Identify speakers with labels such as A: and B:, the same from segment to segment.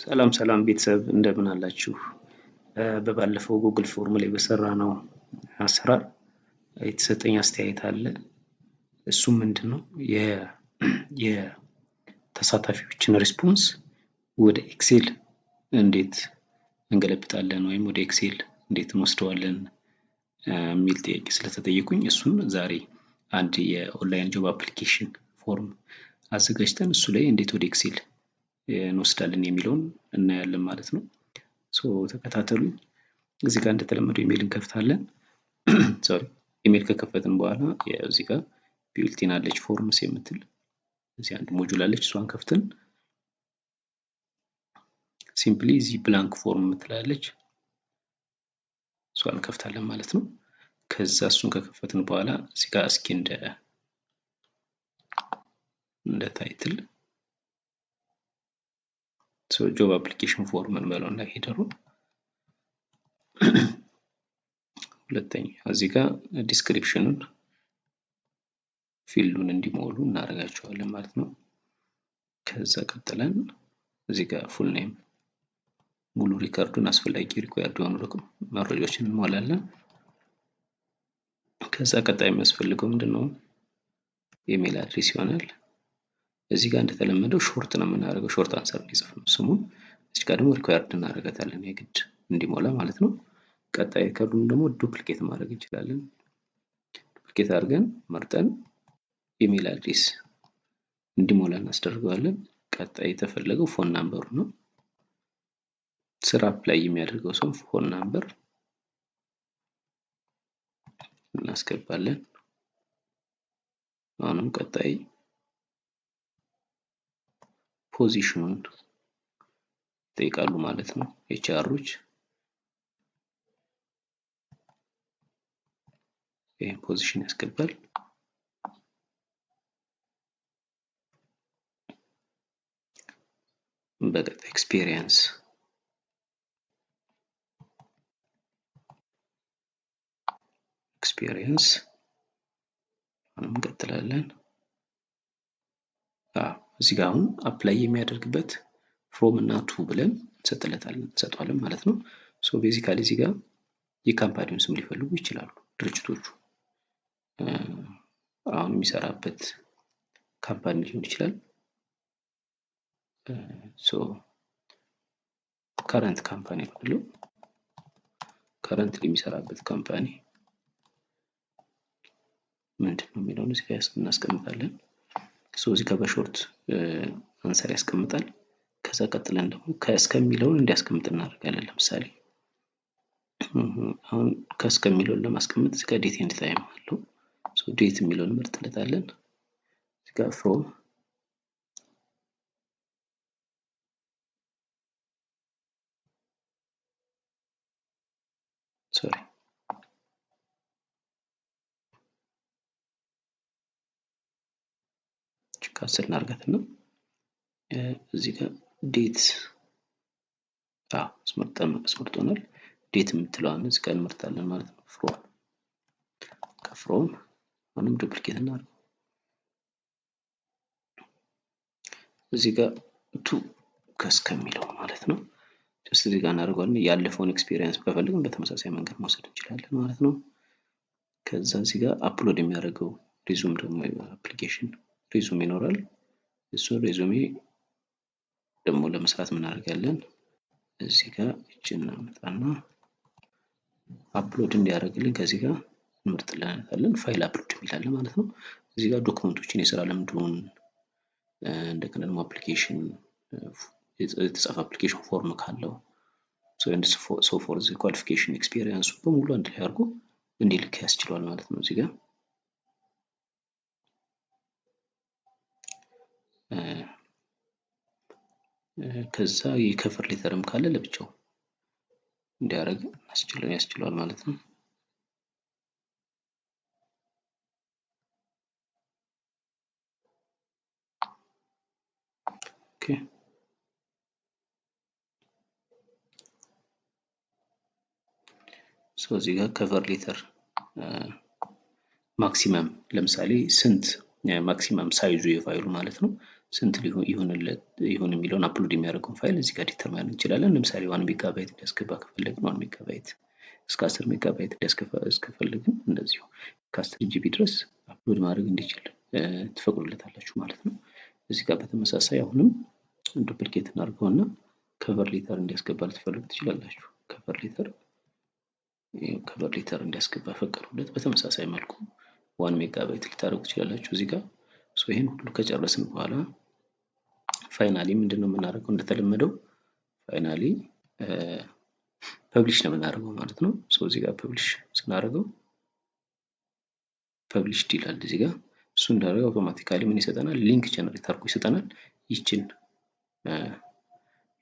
A: ሰላም ሰላም ቤተሰብ እንደምን አላችሁ? በባለፈው ጉግል ፎርም ላይ በሰራነው አሰራር የተሰጠኝ አስተያየት አለ። እሱም ምንድነው የተሳታፊዎችን ሪስፖንስ ወደ ኤክሴል እንዴት እንገለብጣለን ወይም ወደ ኤክሴል እንዴት እንወስደዋለን የሚል ጥያቄ ስለተጠየቁኝ እሱን ዛሬ አንድ የኦንላይን ጆብ አፕሊኬሽን ፎርም አዘጋጅተን እሱ ላይ እንዴት ወደ ኤክሴል እንወስዳለን የሚለውን እናያለን ማለት ነው። ተከታተሉኝ። እዚህ ጋር እንደተለመደው ኢሜል እንከፍታለን። ኢሜል ከከፈትን በኋላ እዚህ ጋር ቢውልቲን አለች ፎርምስ የምትል እዚህ አንድ ሞጁል አለች። እሷን ከፍተን ሲምፕሊ እዚህ ብላንክ ፎርም የምትላለች እሷን እንከፍታለን ማለት ነው። ከዛ እሱን ከከፈትን በኋላ እዚህ ጋር እስኪ እንደ ታይትል ጆብ አፕሊኬሽን ፎርም እንበለው እና ሄደሩን ሁለተኛ እዚህ ጋር ዲስክሪፕሽኑን ፊልዱን እንዲሞሉ እናደርጋቸዋለን ማለት ነው። ከዛ ቀጥለን እዚህ ጋር ፉል ኔም ሙሉ ሪከርዱን አስፈላጊ ሪኳየርድ የሆኑ መረጃዎችን እንሞላለን። ከዛ ቀጣይ የሚያስፈልገው ምንድነው ኢሜል አድሬስ ይሆናል። እዚህ ጋር እንደተለመደው ሾርት ነው የምናደርገው፣ ሾርት አንሰር እንዲጽፍ ነው ስሙን። እዚህ ጋር ደግሞ ሪኳየርድ እናደርጋታለን የግድ እንዲሞላ ማለት ነው። ቀጣይ ሪከርዱን ደግሞ ዱፕሊኬት ማድረግ እንችላለን። ዱፕሊኬት አድርገን መርጠን ኢሜል አድሬስ እንዲሞላ እናስደርገዋለን። ቀጣይ የተፈለገው ፎን ናምበሩ ነው። ስራ አፕላይ የሚያደርገው ሰው ፎን ናምበር እናስገባለን። አሁንም ቀጣይ ፖዚሽኑን ይጠይቃሉ ማለት ነው ኤችአሮች። ይሄን ፖዚሽን ያስገባል። በቀጣይ ኤክስፒሪየንስ አሁንም እንቀጥላለን። እዚህ ጋር አሁን አፕላይ የሚያደርግበት ፍሮም እና ቱ ብለን እንሰጠዋለን ማለት ነው። ቤዚካሊ እዚህ ጋር የካምፓኒውን ስም ሊፈልጉ ይችላሉ ድርጅቶቹ። አሁን የሚሰራበት ካምፓኒ ሊሆን ይችላል። ከረንት ካምፓኒ ብለው ከረንት የሚሰራበት ካምፓኒ ምንድነው የሚለውን እዚህ ጋር እናስቀምጣለን። እዚህ ጋር በሾርት አንሰር ያስቀምጣል። ከዛ ቀጥለን ደግሞ ከእስከሚለውን እንዲያስቀምጥ እናደርጋለን። ለምሳሌ አሁን ከእስከሚለውን ለማስቀመጥ እዚህ ጋር ዴት ኤንድ ታይም አለው። ዴት የሚለውን እንመርጥለታለን። እዚህ ጋር ፍሮም ካንስል እናድርጋትና እዚህ ጋር ዴት አስመርጦናል። ዴት የምትለዋን እዚህ ጋር እንመርጣለን ማለት ነው። ከፍሮም አሁንም ዱፕሊኬት እናድርገው። እዚህ ጋር ቱ ከእስከሚለው ማለት ነው። ጀስት እዚህ ጋር እናደርገዋለን። ያለፈውን ኤክስፒሪየንስ በፈልግም በተመሳሳይ መንገድ መውሰድ እንችላለን ማለት ነው። ከዛ እዚህ ጋር አፕሎድ የሚያደርገው ሪዙም ደግሞ አፕሊኬሽን ሪዙም ይኖራል። እሱን ሪዙሜ ደግሞ ለመስራት ምን እናደርጋለን? እዚህ ጋር እቺን እናመጣና አፕሎድ እንዲያደርግልን ከዚህ ጋር እንመርጥለታለን። ፋይል አፕሎድ የሚላል ማለት ነው። እዚህ ጋር ዶክመንቶችን የስራ ልምዱን እንደገና ደግሞ አፕሊኬሽን የተጻፈ አፕሊኬሽን ፎርም ካለው ሶ ፎር ዘ ኳሊፊኬሽን ኤክስፒሪየንሱ በሙሉ አንድ ላይ አድርጎ እንዲልክ ያስችለዋል ማለት ነው። እዚህ ጋር ከዛ የከቨር ሌተርም ካለ ለብቻው እንዲያደርግ ያስችለዋል ማለት ነው። ኦኬ እዚህ ጋር ከቨር ሌተር ማክሲመም ለምሳሌ ስንት ማክሲመም ሳይዙ የፋይሉ ማለት ነው ስንት ይሁን የሚለውን አፕሎድ የሚያደርገውን ፋይል እዚህ ጋር ዲተርማይን እንችላለን። ለምሳሌ 1 ሜጋባይት እንዲያስገባ ከፈለግን 1 ሜጋባይት እስከ 10 ሜጋባይት እንዲያስገባ እስከፈለግን እንደዚሁ ከ10 ጂቢ ድረስ አፕሎድ ማድረግ እንዲችል ትፈቅዱለታላችሁ ማለት ነው። እዚህ ጋር በተመሳሳይ አሁንም ዱፕሊኬት እናድርገውና ከቨር ሌተር እንዲያስገባ ልትፈልጉ ትችላላችሁ። ከቨር ሌተር እንዲያስገባ ፈቀዱለት። በተመሳሳይ መልኩ 1 ሜጋባይት ልታደርጉ ትችላላችሁ እዚህ ጋር። ይሄን ሁሉ ከጨረስን በኋላ ፋይናሊ ምንድነው የምናደርገው? እንደተለመደው ፋይናሊ ፐብሊሽ ነው የምናደርገው ማለት ነው። እዚህ ጋር ፐብሊሽ ስናደርገው ፐብሊሽድ ይላል እዚህ ጋር። እሱ እንዳደረገው አውቶማቲካሊ ምን ይሰጠናል? ሊንክ ጀነሬት አድርጎ ይሰጠናል። ይችን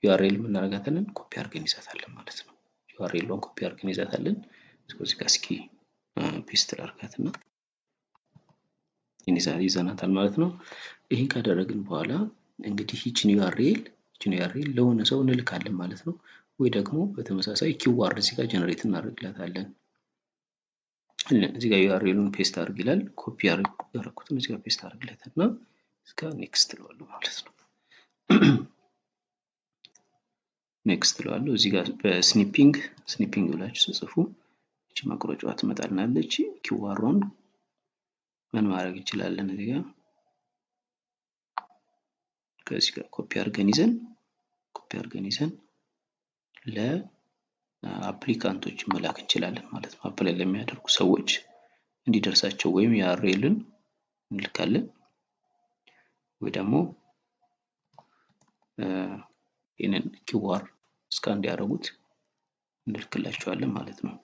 A: ዩአርኤል የምናደርጋታለን ኮፒ አድርገን ይዛታለን ማለት ነው። ዩአርኤልን ኮፒ አድርገን ይዛታለን። እዚህ ጋር እስኪ ፔስት ላድርጋትና ይዘናታል ማለት ነው። ይሄን ካደረግን በኋላ እንግዲህ ይችን ዩአርኤል ለሆነ ሰው እንልካለን ማለት ነው። ወይ ደግሞ በተመሳሳይ ኪዋርድ እዚህ ጋር ጀነሬት እናደርግላታለን። እዚህ ጋር ዩአርኤሉን ፔስት አድርግ ይላል። ኮፒ ያደረኩትን እዚህ ጋር ፔስት አድርግለትና እስከ ኔክስት እለዋለሁ ማለት ነው። ኔክስት እለዋለሁ። እዚህ ጋር በስኒፒንግ ብላችሁ ጽፉ። እቺ መቁረጫዋ ትመጣልናለች። ኪዋሩን ምን ማድረግ እንችላለን? እዚህ ጋር ከዚህ ጋር ኮፒ አድርገን ይዘን ለአፕሊካንቶች መላክ እንችላለን ማለት ነው። አፕላይ ለሚያደርጉ ሰዎች እንዲደርሳቸው ወይም ዩአርኤልን እንልካለን ወይ ደግሞ ይሄንን ኪዋር ስካን እንዲያደርጉት እንልክላቸዋለን ማለት ነው።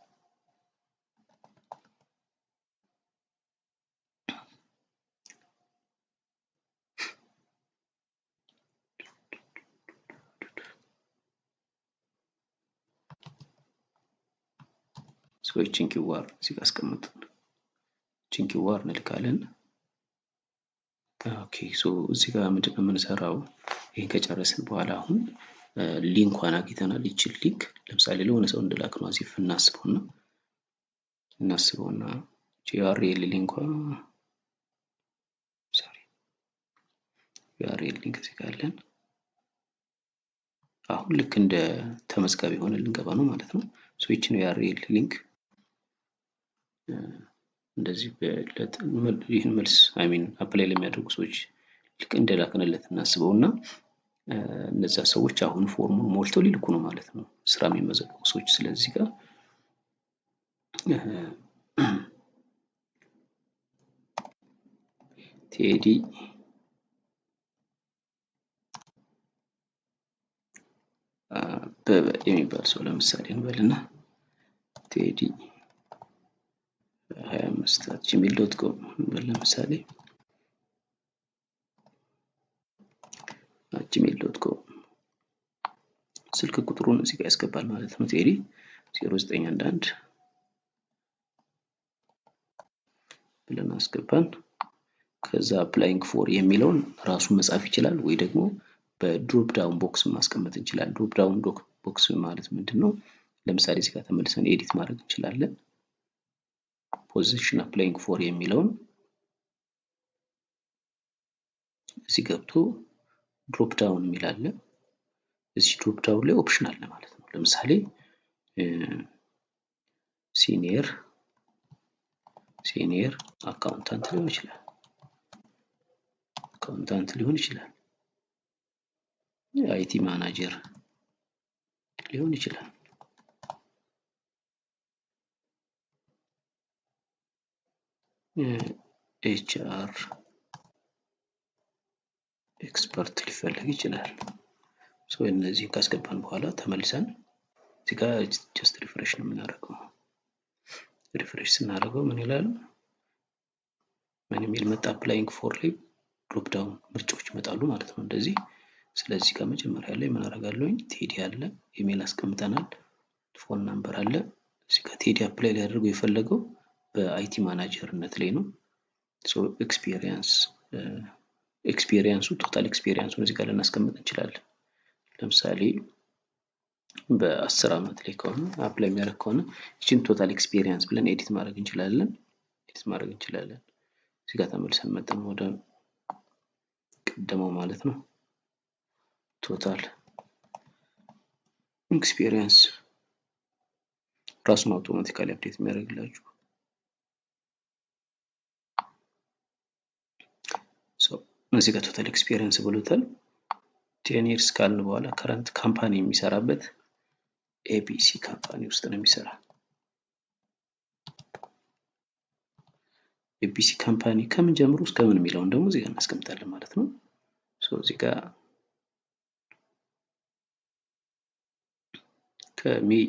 A: ይችን ኪዋር እዚህ ጋር አስቀምጠን ይችን ኪዋር እንልካለን። ኦኬ እዚህ ጋር ምንድነው የምንሰራው? ይሄን ከጨረስን በኋላ አሁን ሊንኳን አግኝተናል። ይችን ሊንክ ለምሳሌ ለሆነ ሰው እንድላክ ነው አዚፍ እናስበውና ዩአርኤል ሊንኳ ዩአርኤል ሊንክ እዚህ ጋር አለን። አሁን ልክ እንደ ተመዝጋቢ ሆነ ልንገባ ነው ማለት ነው። ይችን ዩአርኤል ሊንክ እንደዚህ ይህን መልስ አፕላይ ለሚያደርጉ ሰዎች ልክ እንደላክንለት እናስበውና እነዛ ሰዎች አሁን ፎርሙን ሞልተው ሊልኩ ነው ማለት ነው፣ ስራ የሚመዘገቡ ሰዎች። ስለዚህ ጋር ቴዲ የሚባል ሰው ለምሳሌ እንበልና ቴዲ 25@gmail.com ለምሳሌ gmail.com ስልክ ቁጥሩን እዚህ ጋር ያስገባል ማለት ነው። ቴዲ 0911 ብለን አስገባን። ከዛ አፕላይንግ ፎር የሚለውን ራሱ መጻፍ ይችላል ወይ ደግሞ በድሮፕ ዳውን ቦክስ ማስቀመጥ እንችላለን። ድሮፕ ዳውን ቦክስ ማለት ምንድነው? ለምሳሌ እዚህ ጋር ተመልሰን ኤዲት ማድረግ እንችላለን። ፖዚሽን አፕላይንግ ፎር የሚለውን እዚህ ገብቶ ድሮፕ ዳውን የሚል አለ። እዚህ ድሮፕ ዳውን ላይ ኦፕሽን አለ ማለት ነው። ለምሳሌ ሲኒየር አካውንታንት ሊሆን ይችላል። አይቲ ማናጀር ሊሆን ይችላል። ኤችአር ኤክስፐርት ሊፈልግ ይችላል። እነዚህን ካስገባን በኋላ ተመልሰን እዚህ ጋር ጀስት ሪፍሬሽ ነው የምናደርገው። ሪፍሬሽ ስናደርገው ምን ይላል? ምን የሚል መጣ? አፕላይንግ ፎር ላይ ድሮፕ ዳውን ምርጫዎች ይመጣሉ ማለት ነው እንደዚህ። ስለዚህ ከመጀመሪያ ላይ ምን አደርጋለሁኝ? ቴዲ አለ፣ ኢሜል አስቀምጠናል፣ ፎን ናምበር አለ። እዚህ ጋር ቴዲ አፕላይ ሊያደርገው የፈለገው በአይቲ ማናጀርነት ላይ ነው። ኤክስፒሪየንሱ ቶታል ኤክስፒሪየንሱን እዚህ ጋር ልናስቀምጥ እንችላለን። ለምሳሌ በ10 አመት ላይ ከሆነ አፕላይ የሚያደርግ ከሆነ ይችን ቶታል ኤክስፒሪየንስ ብለን ኤዲት ማድረግ እንችላለን። እዚህ ጋር ተመልሰን መጠን ወደ ቀደመው ማለት ነው ቶታል ኤክስፒሪየንስ ራሱን አውቶማቲካሊ አፕዴት የሚያደርግላችሁ። እዚህ ጋር ቶታል ኤክስፒሪየንስ ብሎታል። 10 years ካልን በኋላ ከረንት ካምፓኒ የሚሰራበት ኤቢሲ ካምፓኒ ውስጥ ነው የሚሰራ። ኤቢሲ ካምፓኒ ከምን ጀምሮ እስከ ምን የሚለውን ደግሞ እዚህ ጋር እናስቀምጣለን ማለት ነው። እዚህ ጋር ከሜይ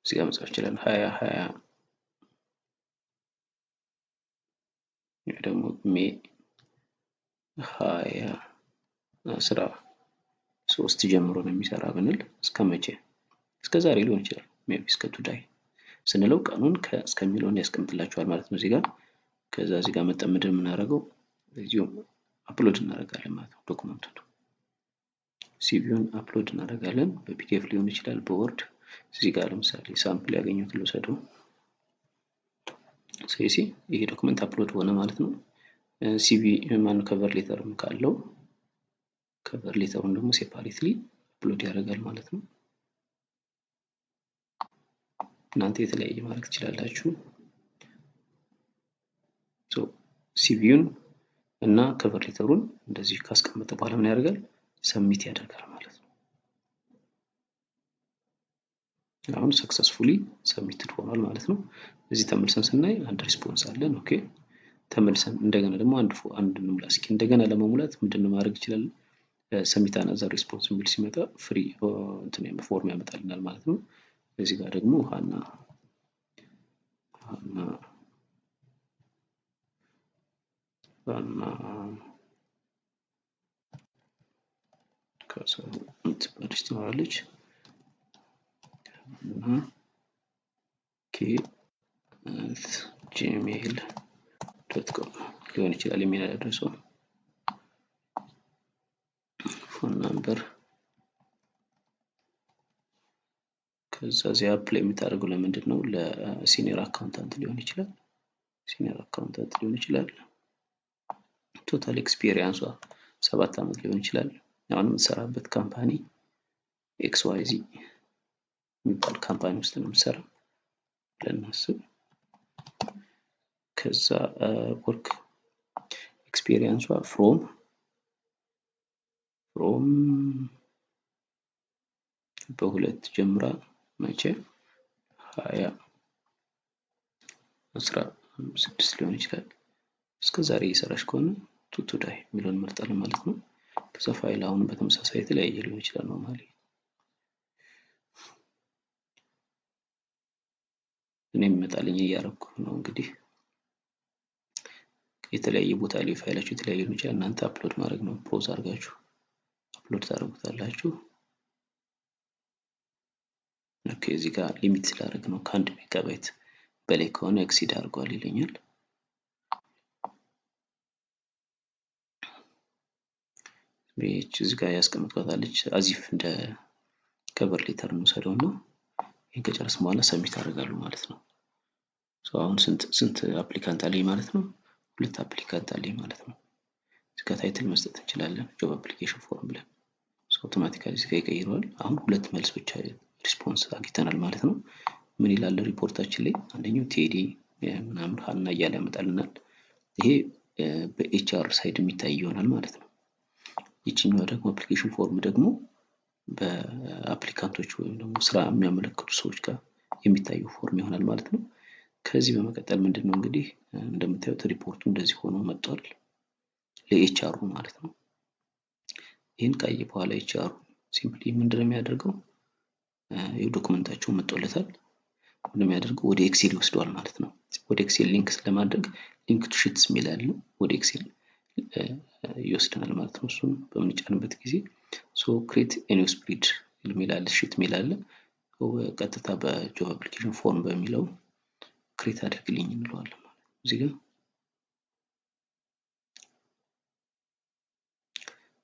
A: እዚህ ጋር መጻፍ ይችላል 2020 ደግሞ ሜይ 2013 ጀምሮ ነው የሚሰራ ብንል እስከ መቼ? እስከ ዛሬ ሊሆን ይችላል። ሜቢ እስከ ቱዳይ ስንለው ቀኑን እስከሚለውን ያስቀምጥላችኋል ማለት ነው እዚህ ጋር። ከዛ እዚህ ጋር መጠን ምንድን የምናደርገው እዚሁ አፕሎድ እናደርጋለን ማለት ነው። ዶክመንቱን ሲቪውን አፕሎድ እናደርጋለን። በፒዲኤፍ ሊሆን ይችላል፣ በወርድ። እዚህ ጋር ለምሳሌ ሳምፕል ያገኘሁት ልውሰደው። ስለዚህ ይሄ ዶክመንት አፕሎድ ሆነ ማለት ነው። ሲቪ ማን ከቨር ሌተርም ካለው ከቨር ሌተሩን ደግሞ ሴፓሬትሊ አፕሎድ ያደርጋል ማለት ነው። እናንተ የተለያየ ማድረግ ትችላላችሁ። ሲቪውን እና ከቨር ሌተሩን እንደዚህ ካስቀመጠ በኋላ ምን ያደርጋል? ሰብሚት ያደርጋል ማለት ነው። አሁን ሰክሰስፉሊ ሰብሚትድ ሆኗል ማለት ነው። እዚህ ተመልሰን ስናይ አንድ ሪስፖንስ አለን። ኦኬ ተመልሰን እንደገና ደግሞ አንድ እንሙላ እስኪ። እንደገና ለመሙላት ምንድነው ማድረግ ይችላል? ሰብሚት አናዘር ሪስፖንስ የሚል ሲመጣ ፍሪ ፎርም ያመጣልናል ማለት ነው። እዚህ ጋር ደግሞ ሃና ከሰምት ትኖራለች gmail.com ሊሆን ይችላል የሚል አድሬሱ። ፎን ነምበር ከዛ እዚህ አፕላይ የምታደርገው ለምንድን ነው? ለሲኒየር አካውንታንት ሊሆን ይችላል። ሲኒየር አካውንታንት ሊሆን ይችላል። ቶታል ኤክስፒሪየንሷ 7 አመት ሊሆን ይችላል። አሁን የምትሰራበት ካምፓኒ XYZ የሚባል ካምፓኒ ውስጥ ነው የምትሰራው ብለን እናስብ። ከዛ ወርክ ኤክስፒሪየንሷ ፍሮም በሁለት ጀምራ መቼ 2016 ሊሆን ይችላል እስከ ዛሬ እየሰራች ከሆነ ቱዳይ የሚለውን እንመርጣለን ማለት ነው። ከዛ ፋይል አሁን በተመሳሳይ የተለያየ ሊሆን ይችላል ነው ማለት እኔም ይመጣልኝ እያደረኩ ነው። እንግዲህ የተለያየ ቦታ ላይ ፋይላችሁ የተለያየ ሊሆን ይችላል። እናንተ አፕሎድ ማድረግ ነው። ፖዝ አድርጋችሁ አፕሎድ ታደርጉታላችሁ። ኦኬ እዚህ ጋር ሊሚት ስላደረግ ነው ከ1 ሜጋባይት በላይ ከሆነ ኤክሲድ አድርጓል ይለኛል። እዚህ ጋር ያስቀምጥኳታለች አዚፍ እንደ ከቨር ሌተር እንውሰደው እና ይሄን ከጨረስን በኋላ ሰብሚት አደርጋለሁ ማለት ነው። አሁን ስንት አፕሊካንት አለኝ ማለት ነው? 2 አፕሊካንት አለኝ ማለት ነው። እዚህ ጋር ታይትል መስጠት እንችላለን ጆብ አፕሊኬሽን ፎርም ብለን አውቶማቲካሊ እዚህ ጋር ይቀይረዋል። አሁን 2 መልስ ብቻ ሪስፖንስ አግኝተናል ማለት ነው። ምን ይላል ሪፖርታችን ላይ? አንደኛው ቴዲ ምናምን ሃና እያለ ያመጣልናል። ይሄ በኤችአር ሳይድ የሚታይ ይሆናል ማለት ነው። ይችኛው ደግሞ አፕሊኬሽን ፎርም ደግሞ በአፕሊካንቶች ወይም ደግሞ ስራ የሚያመለክቱ ሰዎች ጋር የሚታየው ፎርም ይሆናል ማለት ነው። ከዚህ በመቀጠል ምንድነው እንግዲህ እንደምታዩት ሪፖርቱ እንደዚህ ሆኖ መጥቷል ለኤችአር ማለት ነው። ይሄን ካየ በኋላ ኤችአር ሲምፕሊ ምንድነው የሚያደርገው? የዶክመንታቸው መጥቶለታል። ምንድነው የሚያደርገው? ወደ ኤክሴል ይወስደዋል ማለት ነው። ወደ ኤክሴል ሊንክ ለማድረግ ሊንክ ቱ ሺትስ የሚል አለ። ወደ ኤክሴል ይወስደናል ማለት ነው። እሱን በምንጫንበት ጊዜ ክሬት ኤኒው ስፕሪድ የሚል አለ፣ ሺት የሚል አለ። ቀጥታ በጆብ አፕሊኬሽን ፎርም በሚለው ክሬት አድርግልኝ እንለዋለን ማለት ነው። እዚህ ጋር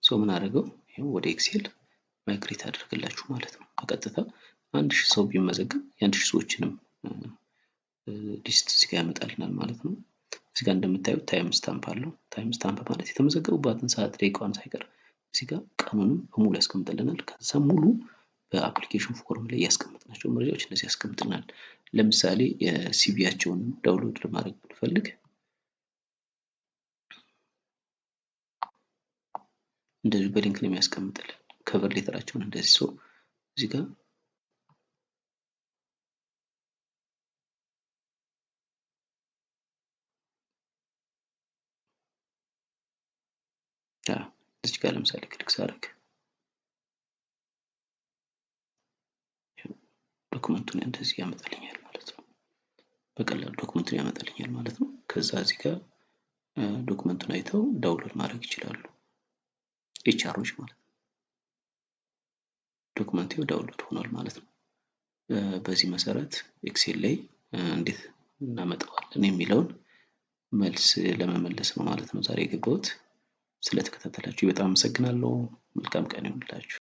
A: ምን አደረገው? ይሄው ወደ ኤክሴል ማይግሬት አድርግላችሁ ማለት ነው። በቀጥታ 1000 ሰው ቢመዘገብ የ1000 ሰዎችንም ሊስት እዚህ ጋር ያመጣልናል ማለት ነው። እዚህ ጋር እንደምታዩት ታይም ስታምፕ አለው። ታይም ስታምፕ ማለት የተመዘገቡባትን ሰዓት ደቂቃዋን ሳይቀር እዚህ ጋር ቀኑንም በሙሉ ያስቀምጥልናል። ከዛ ሙሉ በአፕሊኬሽን ፎርም ላይ ያስቀመጥናቸው መረጃዎች እነዚህ ያስቀምጥልናል። ለምሳሌ የሲቪያቸውን ዳውንሎድ ለማድረግ ብንፈልግ እንደዚህ በሊንክ ነው የሚያስቀምጥልን። ከቨር ሌተራቸውን እንደዚህ ሰው እዚህ ጋር እዚህ ጋር ለምሳሌ ክሊክ ሳደርግ ዶክመንቱን እንደዚህ ያመጣልኛል ማለት ነው። በቀላሉ ዶክመንቱን ያመጣልኛል ማለት ነው። ከዛ እዚህ ጋር ዶክመንቱን አይተው ዳውንሎድ ማድረግ ይችላሉ። ኤችአሮች ማለት ነው። ዶክመንቱ ዳውንሎድ ሆኗል ማለት ነው። በዚህ መሰረት ኤክሴል ላይ እንዴት እናመጣዋለን የሚለውን መልስ ለመመለስ ነው ማለት ነው ዛሬ የገባሁት። ስለተከታተላችሁ በጣም አመሰግናለሁ። መልካም ቀን ይሁንላችሁ።